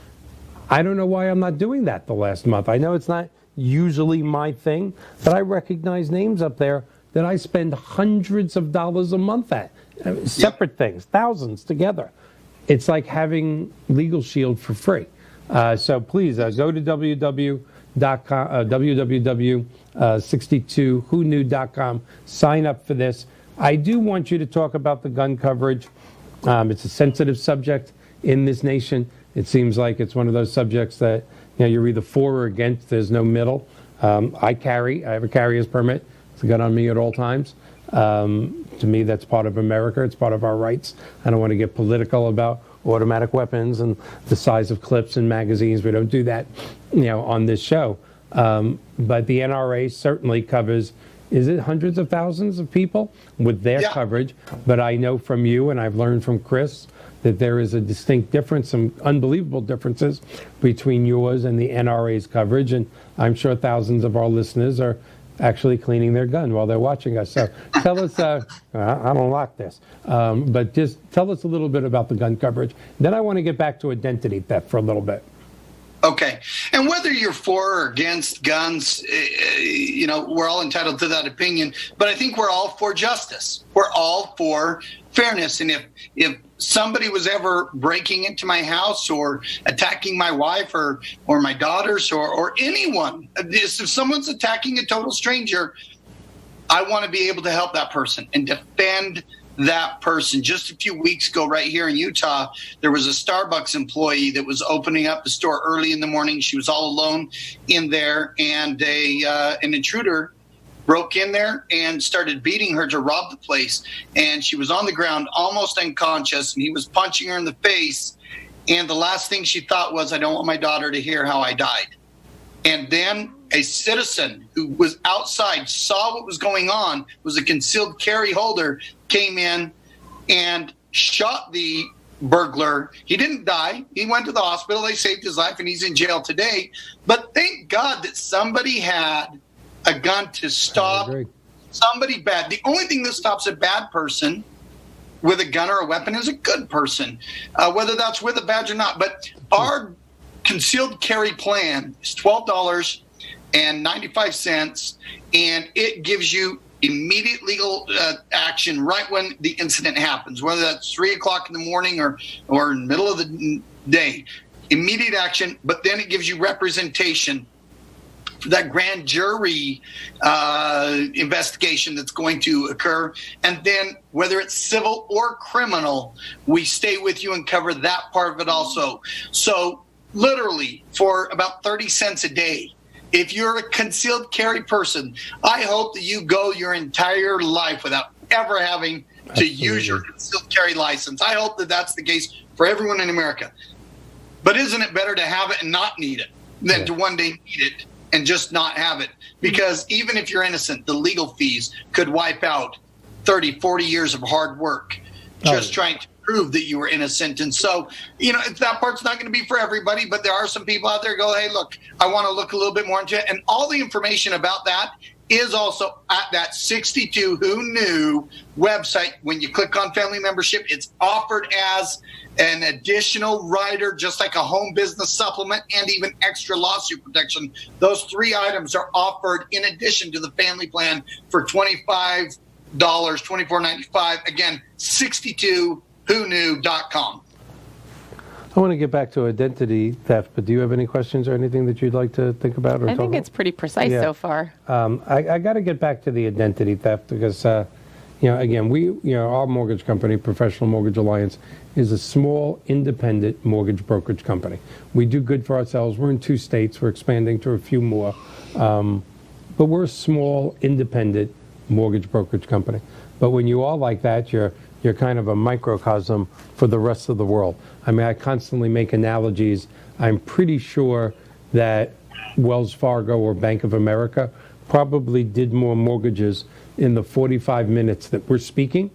I don't know why I'm not doing that the last month. I know it's not usually my thing, but I recognize names up there that I spend hundreds of dollars a month at. Separate things, thousands together. It's like having Legal Shield for free. So please go to www.62whoknew.com, sign up for this. I do want you to talk about the gun coverage. It's a sensitive subject in this nation. It seems like it's one of those subjects that you're either for or against. There's no middle. I have a carrier's permit. It's a gun on me at all times. To me, that's part of America. It's part of our rights. I don't want to get political about automatic weapons and the size of clips and magazines. We don't do that, on this show. But the NRA certainly covers, is it hundreds of thousands of people with their coverage? But I know from you, and I've learned from Chris, that there is a distinct difference, some unbelievable differences between yours and the NRA's coverage. And I'm sure thousands of our listeners are actually cleaning their gun while they're watching us. So tell us, I don't like this, but just tell us a little bit about the gun coverage. Then I want to get back to identity theft for a little bit. Okay. And whether you're for or against guns, we're all entitled to that opinion, but I think we're all for justice. We're all for fairness. And if somebody was ever breaking into my house or attacking my wife or my daughters or anyone, if someone's attacking a total stranger, I want to be able to help that person and defend that person. Just a few weeks ago, right here in Utah, there was a Starbucks employee that was opening up the store early in the morning. She was all alone in there, and an intruder broke in there and started beating her to rob the place. And she was on the ground, almost unconscious, and he was punching her in the face. And the last thing she thought was, I don't want my daughter to hear how I died. And then a citizen who was outside, saw what was going on, was a concealed carry holder, came in and shot the burglar. He didn't die. He went to the hospital. They saved his life, and he's in jail today. But thank God that somebody had a gun to stop somebody bad. The only thing that stops a bad person with a gun or a weapon is a good person, whether that's with a badge or not. But our concealed carry plan is $12.95, and it gives you immediate legal action right when the incident happens, whether that's 3 o'clock in the morning or in the middle of the day. Immediate action, but then it gives you representation for that grand jury investigation that's going to occur. And then whether it's civil or criminal, we stay with you and cover that part of it also. So literally for about 30 cents a day, if you're a concealed carry person, I hope that you go your entire life without ever having to use your concealed carry license. I hope that that's the case for everyone in America. But isn't it better to have it and not need it than to one day need it and just not have it? Because even if you're innocent, the legal fees could wipe out 30, 40 years of hard work just trying to prove that you were innocent. And so, that part's not going to be for everybody, but there are some people out there who go, hey, look, I want to look a little bit more into it. And all the information about that is also at that 62 Who Knew website. When you click on family membership, it's offered as an additional rider, just like a home business supplement and even extra lawsuit protection. Those 3 items are offered in addition to the family plan for $25, $24.95. Again, 62whoknew.com. I want to get back to identity theft, but do you have any questions or anything that you'd like to think about? Or I think it's pretty precise so far. I got to get back to the identity theft because, again, our mortgage company, Professional Mortgage Alliance, is a small, independent mortgage brokerage company. We do good for ourselves. We're in 2 states. We're expanding to a few more. But we're a small, independent mortgage brokerage company. But when you are like that, you're kind of a microcosm for the rest of the world. I mean, I constantly make analogies. I'm pretty sure that Wells Fargo or Bank of America probably did more mortgages in the 45 minutes that we're speaking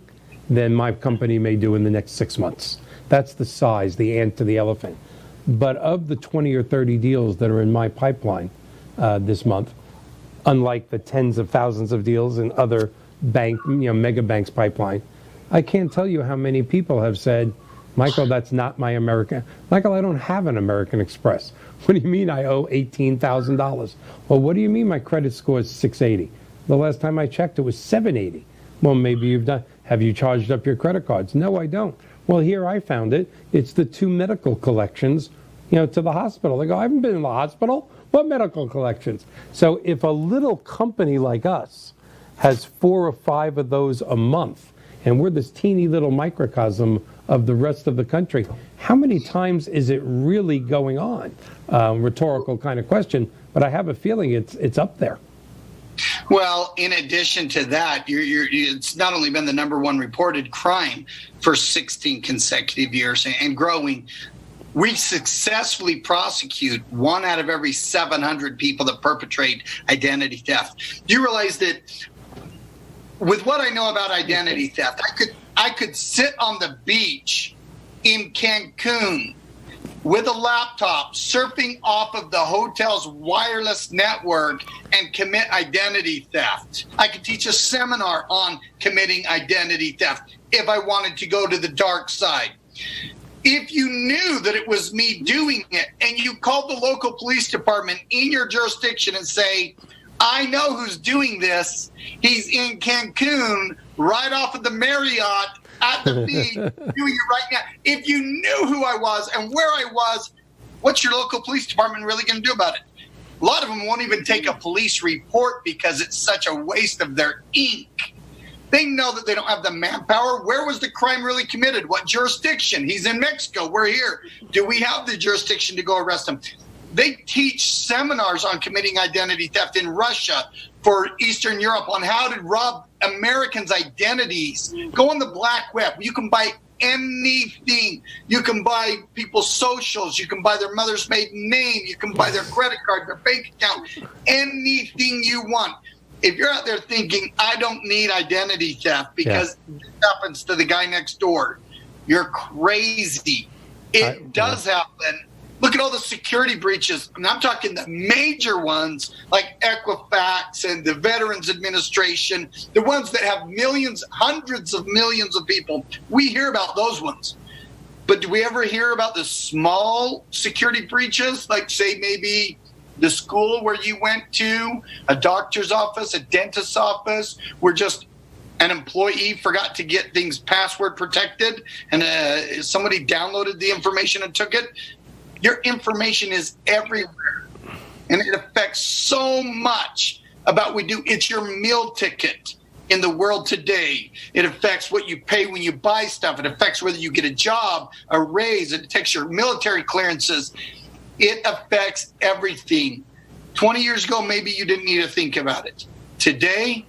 than my company may do in the next 6 months. That's the size, the ant to the elephant. But of the 20 or 30 deals that are in my pipeline this month, unlike the tens of thousands of deals in other mega banks pipeline, I can't tell you how many people have said, Michael, that's not my American. Michael, I don't have an American Express. What do you mean I owe $18,000? Well, what do you mean my credit score is 680? The last time I checked, it was 780. Well, maybe have you charged up your credit cards? No, I don't. Well, here I found it. It's the 2 medical collections, to the hospital. They go, I haven't been in the hospital. What medical collections? So if a little company like us has 4 or 5 of those a month. And we're this teeny little microcosm of the rest of the country. How many times is it really going on? Rhetorical kind of question, but I have a feeling it's up there. Well, in addition to that, it's not only been the number one reported crime for 16 consecutive years and growing. We successfully prosecute 1 out of every 700 people that perpetrate identity theft. Do you realize that with what I know about identity theft, I could sit on the beach in Cancun with a laptop surfing off of the hotel's wireless network and commit identity theft. I could teach a seminar on committing identity theft if I wanted to go to the dark side. If you knew that it was me doing it and you called the local police department in your jurisdiction and say, I know who's doing this. He's in Cancun, right off of the Marriott at the beach, doing it right now. If you knew who I was and where I was, what's your local police department really going to do about it? A lot of them won't even take a police report because it's such a waste of their ink. They know that they don't have the manpower. Where was the crime really committed? What jurisdiction? He's in Mexico. We're here. Do we have the jurisdiction to go arrest him? They teach seminars on committing identity theft in Russia, for Eastern Europe, on how to rob Americans' identities. Go on the black web. You can buy anything. You can buy people's socials. You can buy their mother's maiden name. You can buy their credit card, their bank account, anything you want. If you're out there thinking, I don't need identity theft because this happens to the guy next door, you're crazy. It does happen. Look at all the security breaches. I mean, I'm talking the major ones like Equifax and the Veterans Administration, the ones that have millions, hundreds of millions of people. We hear about those ones. But do we ever hear about the small security breaches, like, say, maybe the school where you went to, a doctor's office, a dentist's office, where just an employee forgot to get things password protected and somebody downloaded the information and took it? Your information is everywhere, and it affects so much about what we do. It's your meal ticket in the world today. It affects what you pay when you buy stuff. It affects whether you get a job, a raise. It affects your military clearances. It affects everything. 20 years ago, maybe you didn't need to think about it. Today,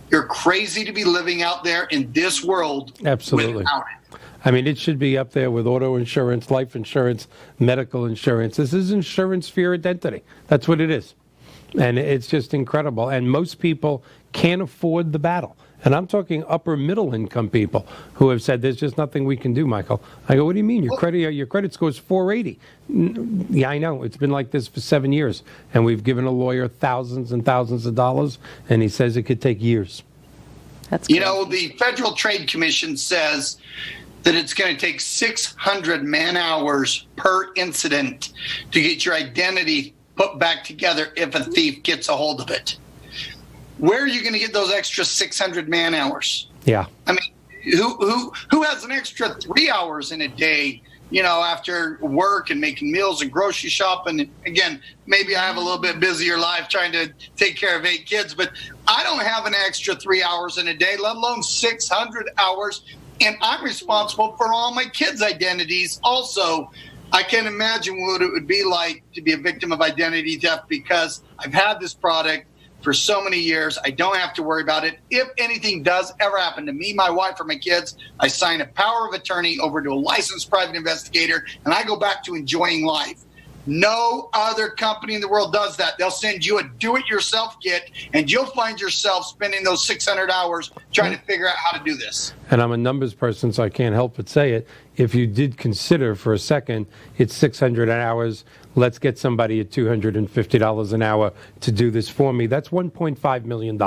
you're crazy to be living out there in this world. Absolutely. Without it. I mean, it should be up there with auto insurance, life insurance, medical insurance. This is insurance for your identity. That's what it is. And it's just incredible. And most people can't afford the battle. And I'm talking upper middle income people who have said, there's just nothing we can do, Michael. I go, what do you mean? Your credit score is 480. Yeah, I know. It's been like this for 7 years. And we've given a lawyer thousands and thousands of dollars. And he says it could take years. That's You know, the Federal Trade Commission says that it's going to take 600 man-hours per incident to get your identity put back together if a thief gets a hold of it. Where are you going to get those extra 600 man-hours? Yeah. I mean, who has an extra 3 hours in a day, you know, after work and making meals and grocery shopping? And again, maybe I have a little bit busier life trying to take care of 8 kids, but I don't have an extra 3 hours in a day, let alone 600 hours. And I'm responsible for all my kids' identities also. I can't imagine what it would be like to be a victim of identity theft because I've had this product for so many years. I don't have to worry about it. If anything does ever happen to me, my wife, or my kids, I sign a power of attorney over to a licensed private investigator, and I go back to enjoying life. No other company in the world does that. They'll send you a do-it-yourself kit, and you'll find yourself spending those 600 hours trying to figure out how to do this. And I'm a numbers person, so I can't help but say it. If you did consider for a second, it's 600 hours. Let's get somebody at $250 an hour to do this for me. That's $1.5 million.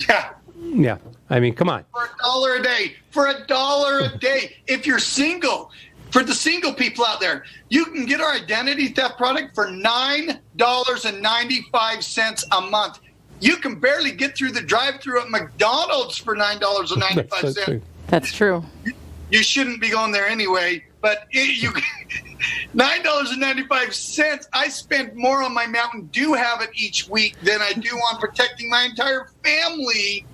Yeah. Yeah. I mean, come on. For $1 a day. For $1 a day. If you're single. For the single people out there, you can get our identity theft product for $9.95 a month. You can barely get through the drive-thru at McDonald's for $9.95. That's true. You shouldn't be going there anyway. but $9.95. I spend more on my Mountain Dew habit each week than I do on protecting my entire family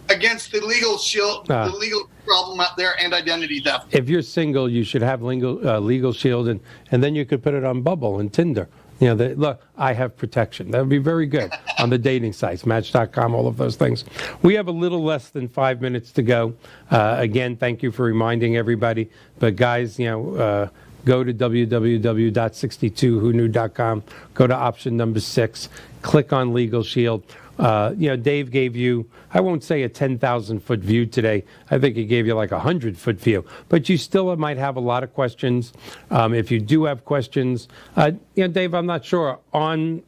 against the legal shield, the legal problem out there, and identity theft. If you're single, you should have Legal Shield, and then you could put it on Bubble and Tinder. Look, I have protection. That would be very good on the dating sites, Match.com, all of those things. We have a little less than 5 minutes to go. Again, thank you for reminding everybody. But guys, go to www.62whoknew.com. Go to option number 6. Click on Legal Shield. Dave gave you, I won't say a 10,000-foot view today. I think he gave you like a 100-foot view. But you still might have a lot of questions. If you do have questions, Dave, I'm not sure. On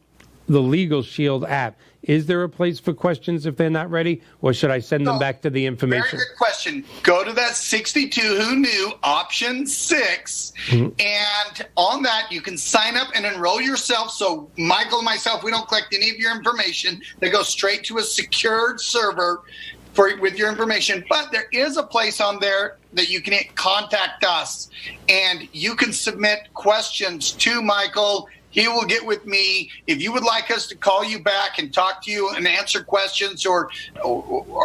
the Legal Shield app, is there a place for questions if they're not ready? Or should I send them back to the information? Very good question. Go to that 62 Who Knew, option 6. And on that, you can sign up and enroll yourself. So Michael and myself, we don't collect any of your information. They go straight to a secured server with your information. But there is a place on there that you can contact us. And you can submit questions to Michael. He will get with me. If you would like us to call you back and talk to you and answer questions or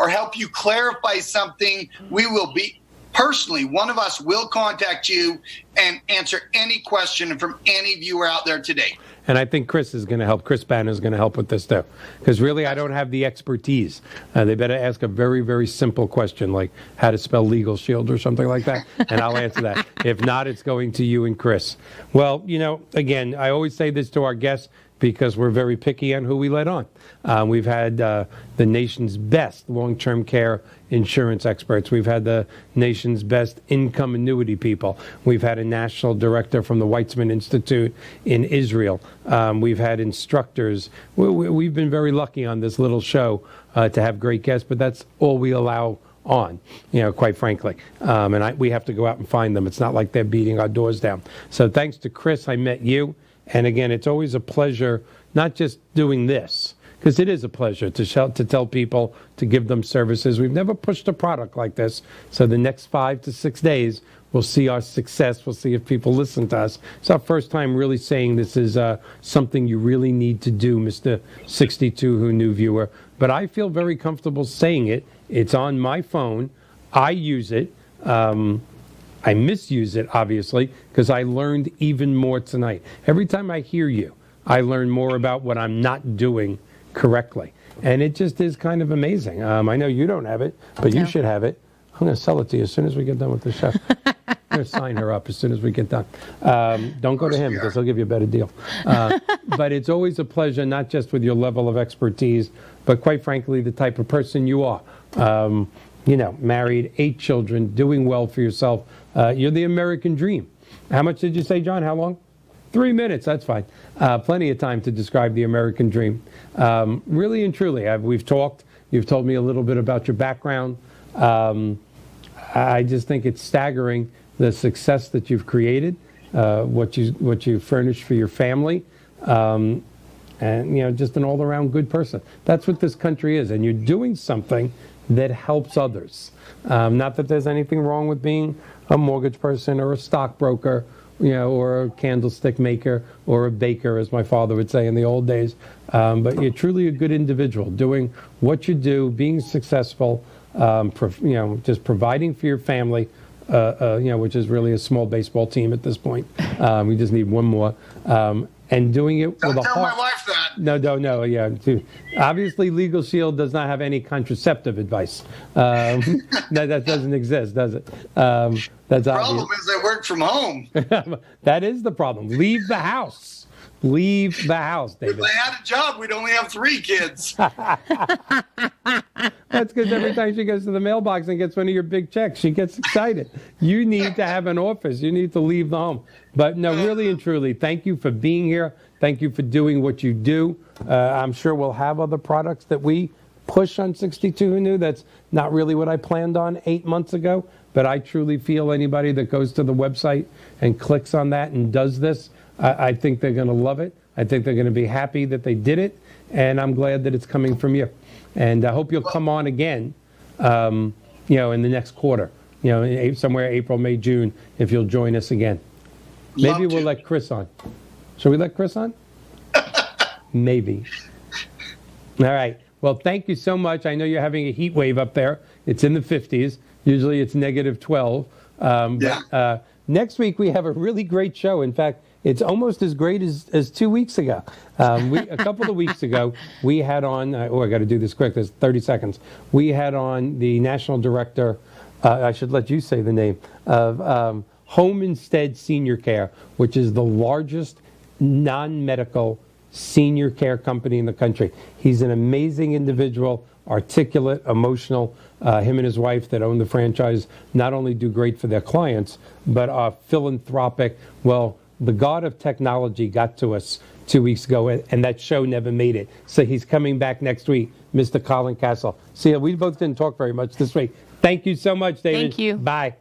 help you clarify something, we will be personally, one of us will contact you and answer any question from any viewer out there today. And I think Chris is going to help. Chris Banner is going to help with this, too. Because really, I don't have the expertise. They better ask a very, very simple question, like how to spell Legal Shield or something like that, and I'll answer that. If not, it's going to you and Chris. Well, again, I always say this to our guests because we're very picky on who we let on. We've had the nation's best long-term care insurance experts. We've had the nation's best income annuity people. We've had a national director from the Weizmann Institute in Israel. We've had instructors. We've been very lucky on this little show to have great guests, but that's all we allow on, quite frankly. And we have to go out and find them. It's not like they're beating our doors down. So thanks to Chris, I met you. And again, it's always a pleasure, not just doing this, because it is a pleasure to tell people, to give them services. We've never pushed a product like this. So the next 5 to 6 days, we'll see our success. We'll see if people listen to us. It's our first time really saying this is something you really need to do, Mr. 62 Who Knew viewer. But I feel very comfortable saying it. It's on my phone. I use it. I misuse it, obviously, because I learned even more tonight. Every time I hear you, I learn more about what I'm not doing correctly. And it just is kind of amazing. I know you don't have it, but you should have it. I'm going to sell it to you as soon as we get done with the show. I'm going to sign her up as soon as we get done. Don't go to him because he'll give you a better deal. But it's always a pleasure, not just with your level of expertise, but quite frankly, the type of person you are. Married, 8 children, doing well for yourself. You're the American dream. How much did you say, John? How long? 3 minutes. That's fine. Plenty of time to describe the American dream. Really and truly, we've talked. You've told me a little bit about your background. I just think it's staggering the success that you've created, what you furnished for your family, and just an all-around good person. That's what this country is, and you're doing something that helps others. Not that there's anything wrong with being a mortgage person or a stockbroker, or a candlestick maker or a baker, as my father would say in the old days. But you're truly a good individual, doing what you do, being successful, just providing for your family, which is really a small baseball team at this point. We just need one more. And doing it with a heart. Don't tell my wife that. No, yeah. Obviously, Legal Shield does not have any contraceptive advice. That doesn't exist, does it? That's the problem is I work from home. That is the problem. Leave the house. Leave the house, David. If I had a job, we'd only have 3 kids. That's because every time she goes to the mailbox and gets one of your big checks, she gets excited. You need to have an office. You need to leave the home. But no, really and truly, thank you for being here. Thank you for doing what you do. I'm sure we'll have other products that we push on 62 Who Knew. That's not really what I planned on 8 months ago. But I truly feel anybody that goes to the website and clicks on that and does this, I think they're going to love it. I think they're going to be happy that they did it. And I'm glad that it's coming from you. And I hope you'll come on again, in the next quarter. somewhere April, May, June, if you'll join us again. Maybe we'll let Chris on. Shall we let Chris on? Maybe. All right. Well, thank you so much. I know you're having a heat wave up there. It's in the 50s. Usually it's negative 12. But next week we have a really great show. In fact, it's almost as great as 2 weeks ago. A couple of weeks ago, we had on, I got to do this quick, there's 30 seconds. We had on the National Director, I should let you say the name, of Home Instead Senior Care, which is the largest non-medical senior care company in the country. He's an amazing individual, articulate, emotional. Him and his wife that own the franchise not only do great for their clients, but are philanthropic. Well, the god of technology got to us 2 weeks ago, and that show never made it. So he's coming back next week, Mr. Colin Castle. See, we both didn't talk very much this week. Thank you so much, David. Thank you. Bye.